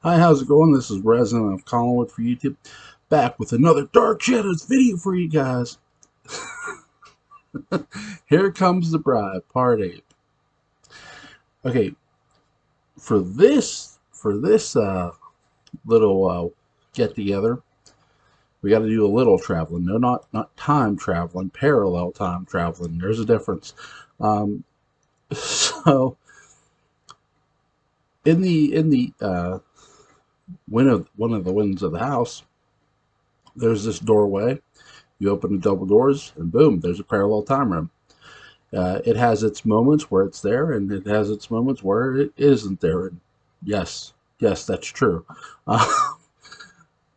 Hi, how's it going? This is Resident of Collinwood for YouTube, back with another Dark Shadows video for you guys. Here Comes the Bride, Part 8. Okay, for this little get together, we got to do a little traveling. No, not time traveling, parallel time traveling. There's a difference. Um, so in the one of the windows of the house, there's this doorway. You open the double doors, and boom, there's a parallel time room. It has its moments where it's there, and it has its moments where it isn't there. And yes, that's true.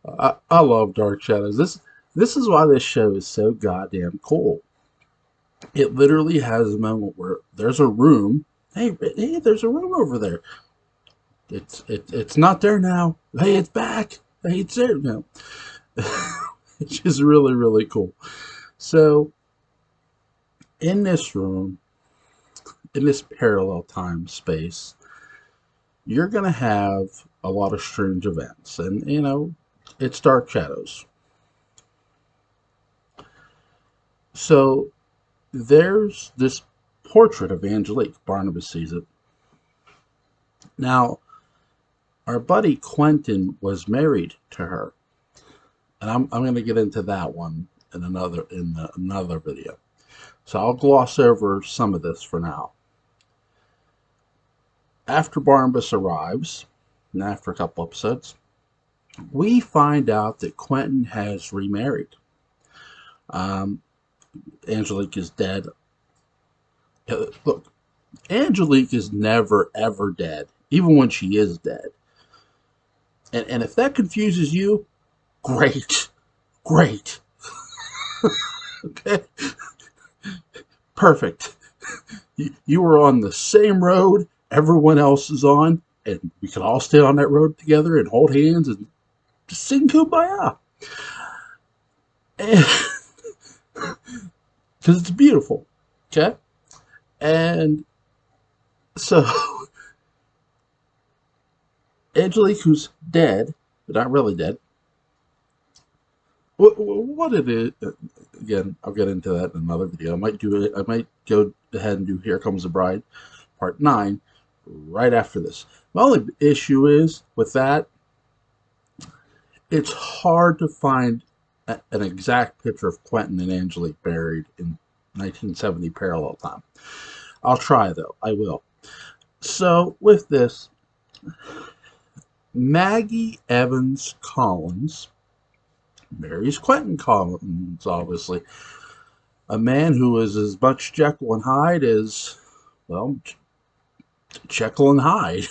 Uh, I love Dark Shadows. This is why this show is so goddamn cool. It literally has a moment where there's a room. Hey, there's a room over there. It's not there now. Hey, it's back. Hey, it's there now. Which is really cool. So in this room, in this parallel time space, you're going to have a lot of strange events. And, it's Dark Shadows. So there's this portrait of Angelique. Barnabas sees it. Now, our buddy Quentin was married to her. And I'm going to get into that one in another video. So I'll gloss over some of this for now. After Barnabas arrives, and after a couple episodes, we find out that Quentin has remarried. Um, Angelique is dead. Look, Angelique is never ever dead, even when she is dead. And if that confuses you, great, great. Okay, perfect. You were on the same road everyone else is on, and we can all stay on that road together and hold hands and just sing kumbaya. Because it's beautiful. Okay? And so, Angelique, who's dead, but not really dead, what it is, again, I'll get into that in another video. I might go ahead and do Here Comes the Bride, Part 9, right after this. My only issue is with that, it's hard to find an exact picture of Quentin and Angelique buried in 1970 parallel time. I'll try, though. I will. So, with this, Maggie Evans Collins marries Quentin Collins, obviously. A man who is as much Jekyll and Hyde as, well, Jekyll and Hyde.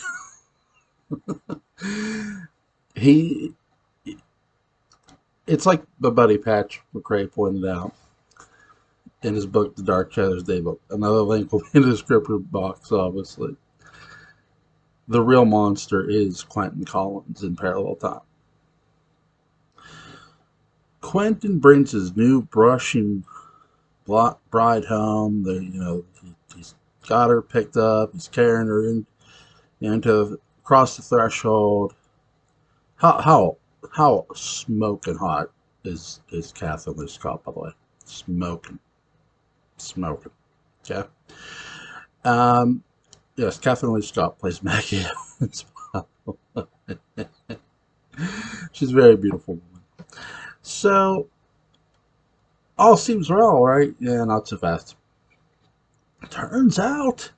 he, it's like the buddy Patch McRae pointed out in his book, The Dark Shadows Daybook. Another link will be in the description box, obviously. The real monster is Quentin Collins in parallel time. Quentin brings his new brushing bride home. He's got her picked up. He's carrying her into across the threshold. How smoking hot is Catherine Lee Scott, by the way? Smoking. Okay. Yes, Catherine Lee Scott plays Maggie as well. She's a very beautiful woman. So all seems well, right? Yeah, not so fast. Turns out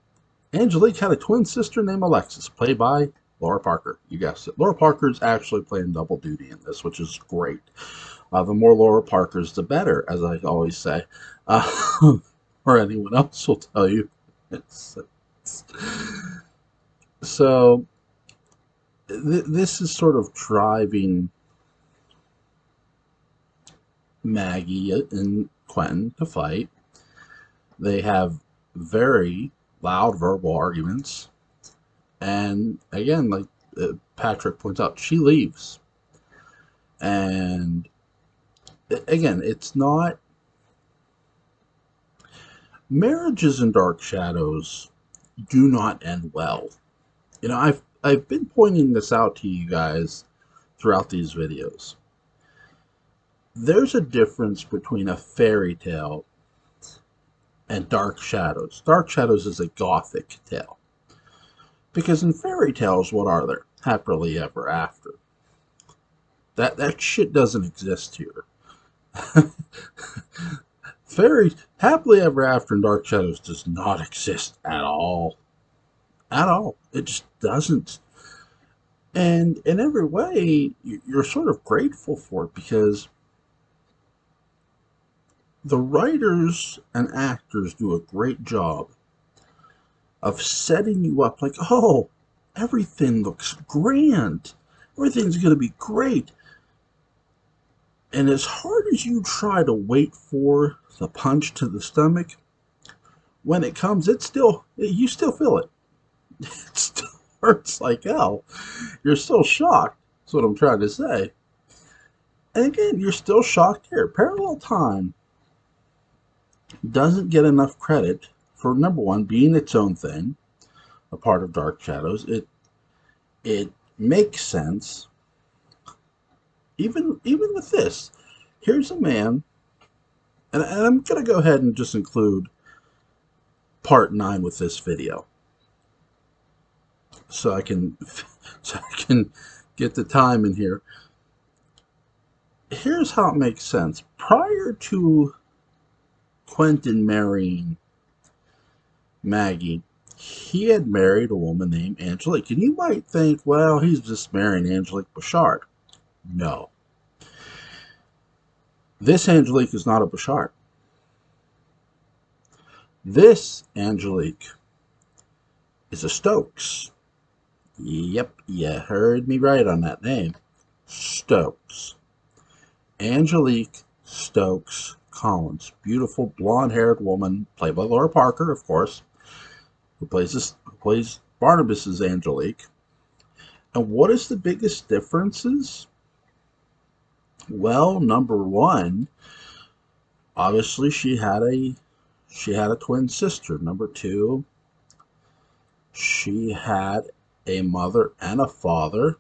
Angelique had a twin sister named Alexis, played by Laura Parker. You guessed it. Laura Parker's actually playing double duty in this, which is great. The more Laura Parkers, the better, as I always say. Or anyone else will tell you. So, this is sort of driving Maggie and Quentin to fight. They have very loud verbal arguments. And again, like Patrick points out, she leaves. And again, it's not. Marriages in Dark Shadows do not end well. I've been pointing this out to you guys throughout these videos. There's a difference between a fairy tale and Dark Shadows. Dark Shadows is a gothic tale. Because in fairy tales, what are there? Happily ever after. That shit doesn't exist here. Happily ever after in Dark Shadows does not exist at all. At all. It just doesn't. And in every way, you're sort of grateful for it because the writers and actors do a great job of setting you up like, oh, everything looks grand. Everything's going to be great. And as hard as you try to wait for the punch to the stomach, when it comes, you still feel it. It still hurts like hell. You're still shocked. That's what I'm trying to say. And again, you're still shocked here. Parallel Time doesn't get enough credit for, number one, being its own thing, a part of Dark Shadows. It makes sense. Even with this, here's a man, and I'm going to go ahead and just include part 9 with this video. So I can get the time in here. Here's how it makes sense. Prior to Quentin marrying Maggie, he had married a woman named Angelique. And you might think, well, he's just marrying Angelique Bouchard. No. This Angelique is not a Bouchard. This Angelique is a Stokes. Yep, you heard me right on that name. Stokes. Angelique Stokes Collins. Beautiful blonde-haired woman, played by Laura Parker, of course, who plays Barnabas's Angelique. And what is the biggest differences? Well, number one, obviously she had a twin sister. Number two, she had a mother and a father.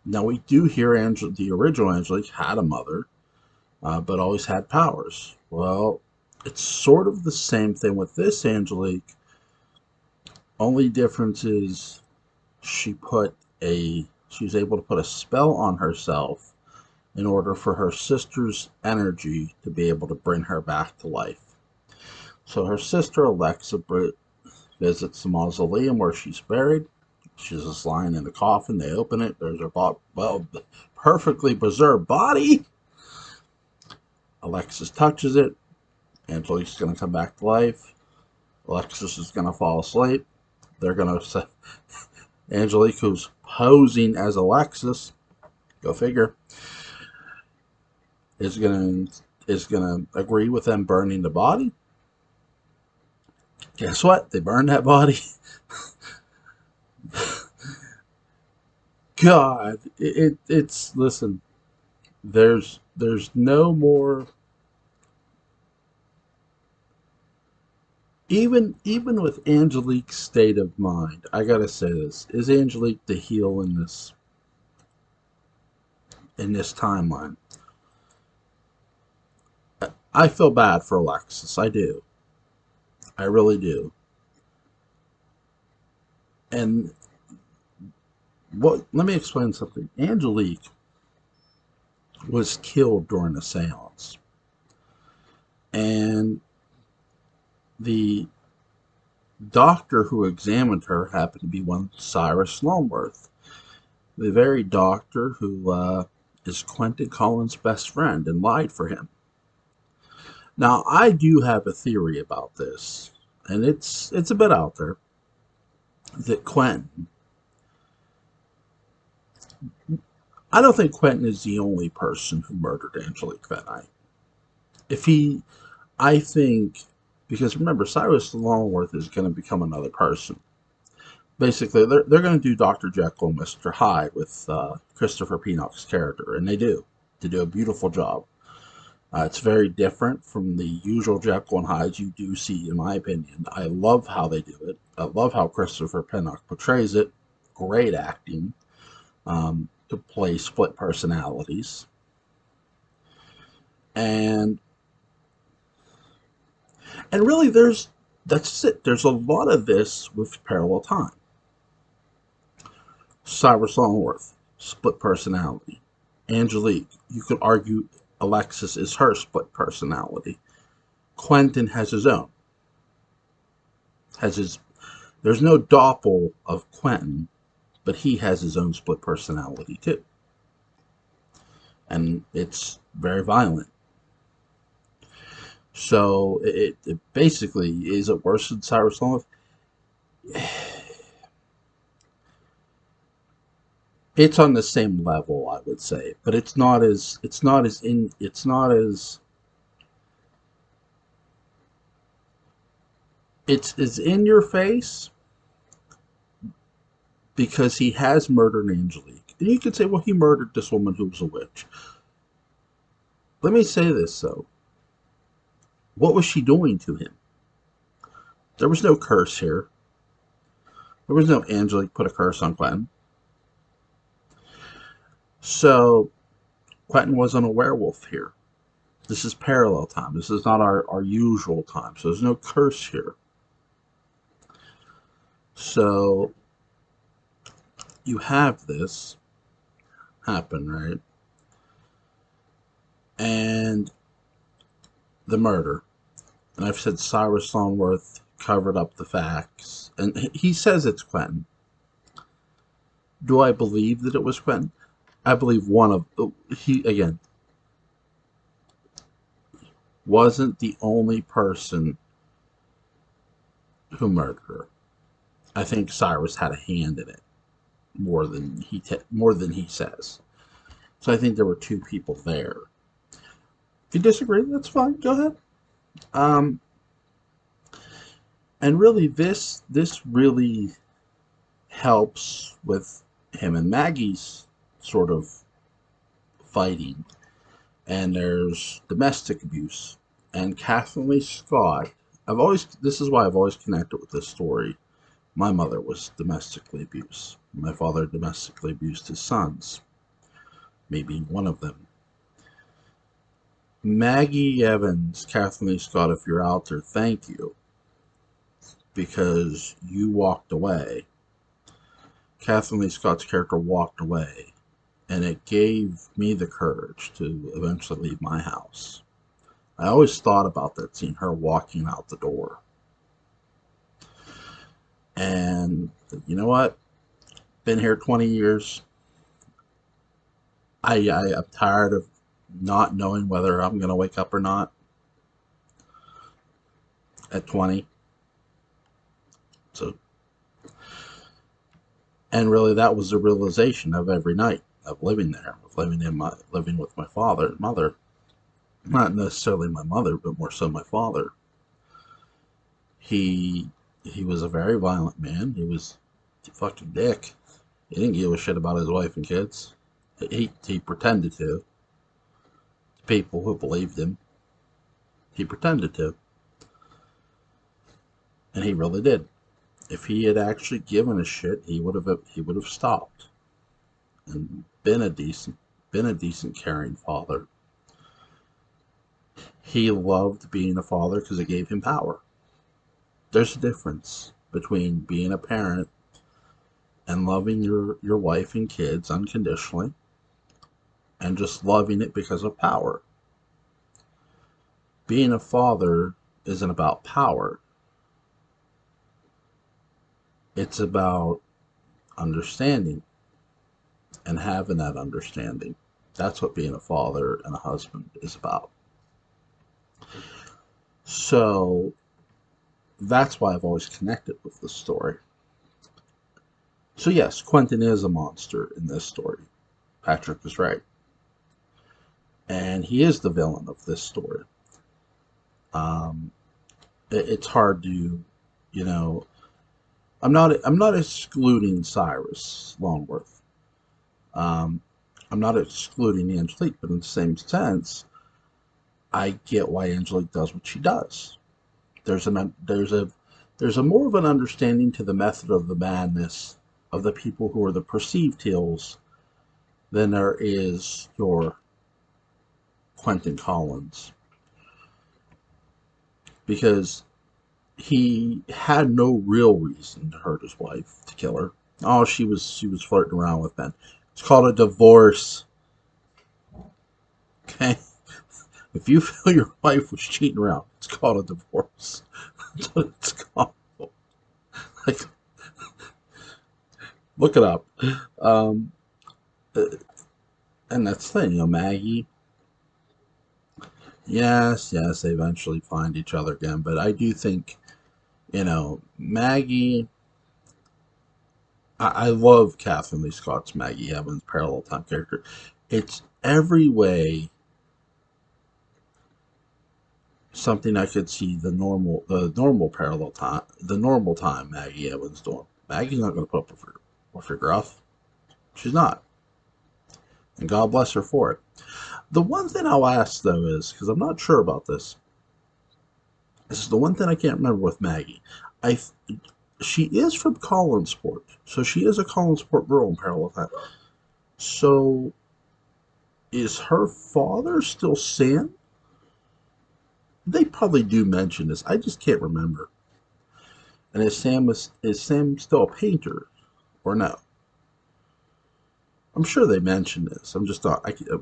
Now we do hear the original Angelique had a mother, but always had powers. Well, it's sort of the same thing with this Angelique. Only difference is she was able to put a spell on herself in order for her sister's energy to be able to bring her back to life. So her sister Alexa visits the mausoleum where she's buried. She's just lying in a coffin. They open it. There's her perfectly preserved body. Alexis touches it. Angelique's going to come back to life. Alexis is going to fall asleep. They're going to say Angelique, who's posing as Alexis, go figure, is going to agree with them burning the body. Guess what? They burned that body. God, it's listen. There's no more. Even with Angelique's state of mind, I gotta say this: is Angelique the heel in this timeline? I feel bad for Alexis. I do. I really do. And let me explain something. Angelique was killed during a seance. And the doctor who examined her happened to be one Cyrus Longworth, the very doctor who is Quentin Collins' best friend and lied for him. Now, I do have a theory about this, and it's a bit out there, that Quentin, I don't think Quentin is the only person who murdered Angelique that night. I think, because remember, Cyrus Longworth is going to become another person. Basically, they're going to do Dr. Jekyll and Mr. Hyde with Christopher Penock's character, and they do a beautiful job. It's very different from the usual Jekyll and Hyde you do see, in my opinion. I love how they do it. I love how Christopher Pennock portrays it. Of great acting to play split personalities. And really, that's it. There's a lot of this with parallel time. Cyrus Longworth, split personality. Angelique, you could argue Alexis is her split personality. Quentin has his own. There's no doppel of Quentin, but he has his own split personality too. And it's very violent. So it basically, is it worse than Cyrus Longworth? It's on the same level, I would say, but it's not as in your face because he has murdered Angelique. And you could say, well, he murdered this woman who was a witch. Let me say this, though. What was she doing to him? There was no curse here. There was no Angelique put a curse on Quentin. So, Quentin wasn't a werewolf here. This is parallel time. This is not our usual time. So there's no curse here. So, you have this happen, right? And the murder. And I've said Cyrus Longworth covered up the facts. And he says it's Quentin. Do I believe that it was Quentin? I believe he, again, wasn't the only person who murdered her. I think Cyrus had a hand in it more than he says. So I think there were two people there. If you disagree, that's fine. Go ahead. And really, this really helps with him and Maggie's sort of fighting. And there's domestic abuse. And Kathleen Lee Scott, this is why I've always connected with this story. My mother was domestically abused. My father domestically abused his sons. Maybe one of them. Maggie Evans, Kathleen Lee Scott, if you're out there, thank you. Because you walked away. Kathleen Lee Scott's character walked away. And it gave me the courage to eventually leave my house. I always thought about that scene, her walking out the door. And you know what? Been here 20 years. I'm tired of not knowing whether I'm going to wake up or not at 20. So, and really that was the realization of every night of living there, of living with my father and mother. Not necessarily my mother, but more so my father. He was a very violent man. He was a fucking dick. He didn't give a shit about his wife and kids. He pretended to. People who believed him, he pretended to. And he really did. If he had actually given a shit, he would have stopped and been a decent caring father. He loved being a father because it gave him power. There's a difference between being a parent and loving your wife and kids unconditionally and just loving it because of power. Being a father isn't about power. It's about understanding and having that understanding. That's what being a father and a husband is about. So that's why I've always connected with the story. So yes, Quentin is a monster in this story. Patrick is right. And he is the villain of this story. It's hard to, I'm not excluding Cyrus Longworth. I'm not excluding Angelique, but in the same sense, I get why Angelique does what she does. There's a more of an understanding to the method of the madness of the people who are the perceived heels than there is your Quentin Collins, because he had no real reason to hurt his wife, to kill her. Oh, she was flirting around with Ben. It's called a divorce. Okay, if you feel your wife was cheating around, it's called a divorce. That's what it's called. Like, look it up. Um, uh, and that's the thing, Maggie. Yes, they eventually find each other again. But I do think, Maggie. I love Catherine Lee Scott's Maggie Evans parallel time character. It's every way something I could see the normal parallel time, the normal time Maggie Evans doing. Maggie's not going to put up with your gruff. She's not, and God bless her for it. The one thing I'll ask though is, because I'm not sure about this, this is the one thing I can't remember with Maggie. I She is from Collinsport, so she is a Collinsport girl in parallel time. So is her father still Sam? They probably do mention this. I just can't remember. And is Sam still a painter or no? I'm sure they mentioned this. I'm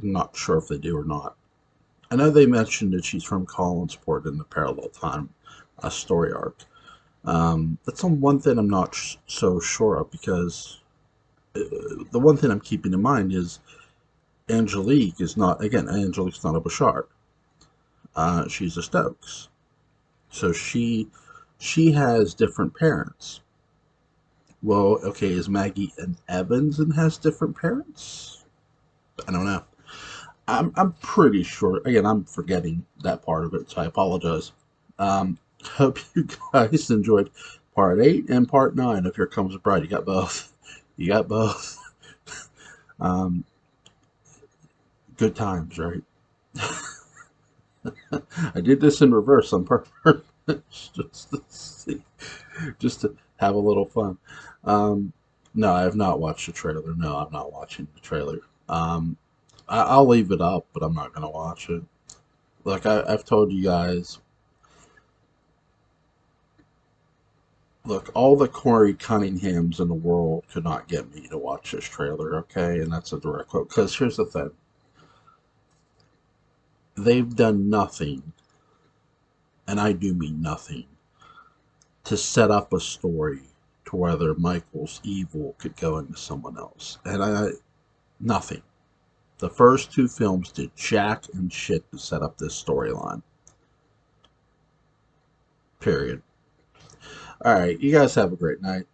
not sure if they do or not. I know they mentioned that she's from Collinsport in the parallel time story arc. That's on one thing I'm not so sure of, because the one thing I'm keeping in mind is Angelique's not a Bouchard. She's a Stokes. So she has different parents. Well, okay, is Maggie an Evans and has different parents? I don't know. I'm pretty sure. Again, I'm forgetting that part of it, so I apologize. Hope you guys enjoyed part 8 and part 9 of Here Comes the Bride. You got both. You got both. Um, Good times, right? I did this in reverse on purpose, just to see, just to have a little fun. No, I have not watched the trailer. No, I'm not watching the trailer. I'll leave it up, but I'm not going to watch it. Like I've told you guys, look, all the Corey Cunninghams in the world could not get me to watch this trailer, okay? And that's a direct quote. Because here's the thing, they've done nothing, and I do mean nothing, to set up a story to whether Michael's evil could go into someone else. Nothing. The first 2 films did jack and shit to set up this storyline. Period. All right, you guys have a great night.